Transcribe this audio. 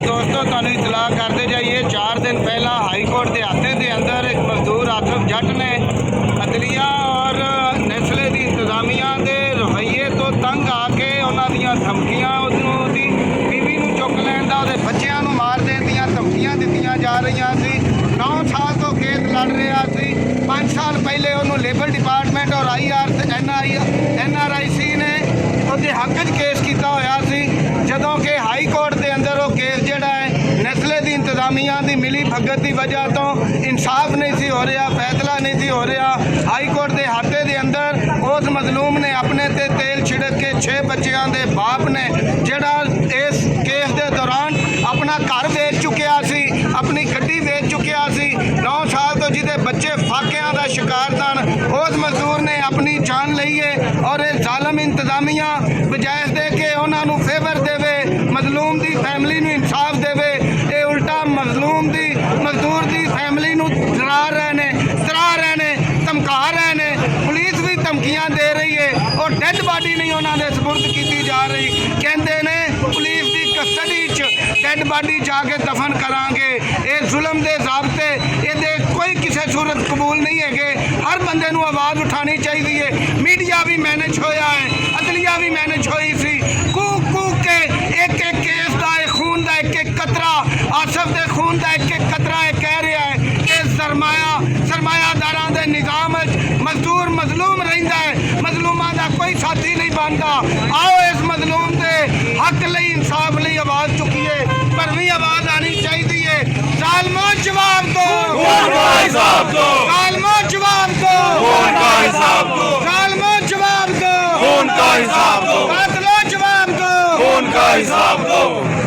दोस्तों ਤੁਹਾਨੂੰ इतलाह करते जाइए 4 दिन पहला हाई कोर्ट के अहाते के अंदर एक मजदूर आसिफ जट ने अदलिया और नैसले की इंतजामिया के रवैये तो तंग आके उन्होंने धमकियां उसकी बीवी को चुक लैन का बच्चों को मार देने दी धमकियां दी जा रही सी 9 साल तो केस लड़ रहा सी 5 साल पहले उन्होंने लेबर डिपार्टमेंट और NRIC ने उसके हक च केस किया होया सी जदों कि हाई कोर्ट के अंदर वो केस जोड़ा है नस्ले की इंतजामिया की मिली भगत की वजह तो इंसाफ नहीं सी हो रहा, फैसला नहीं सी हो रहा। हाई कोर्ट के हाते के अंदर उस मजलूम ने अपने ते तेल छिड़क के 6 बच्चों के बाप ने जोड़ा इस केस के दौरान अपना घर बेच चुकिया सी, अपनी गड्डी बेच चुकिया सी। 9 साल तो जिदे बच्चे फाकियां का शिकार सन उस मजदूर ने अपनी जान ली है और ये जालम इंतजामिया बजाय दे के उन्होंने फेवर देवे, मजलूम की फैमिली में इंसाफ देवे, ये उल्टा मजलूम की मजदूर की फैमिली में डरा रहे ने धमका रहे ने। पुलिस भी धमकियां दे रही है और डेड बॉडी नहीं उन्होंने सपुर्द की जा रही। कहते ने पुलिस की कस्टडी डेड बॉडी जाके दफन करांगे। ये जुल्म के ज़ाब्ते ये कोई किसी सूरत कबूल नहीं है। हर बंदे नूं आवाज़ उठानी चाहिए। मीडिया भी मैनेज होया है, अदलिया भी मैनेज होई सी। कूक के एक केस का खून का एक कतरा, आसिफ के खून का एक कतरा कह रहा है कि सरमायादारां दे निज़ाम मजदूर मजलूम रहिंदा है, मजलूमां दा कोई साथी नहीं बनता। आओ इस मजलूम के हक लई इंसाफ लई आवाज़ चुकीए, पर भी आवाज़ आनी चाहिए। जालमों जवाब दो, जालमों जवाब दो, जालमों जवाब दो, कातिलों जवाब दो, हिसाब दो।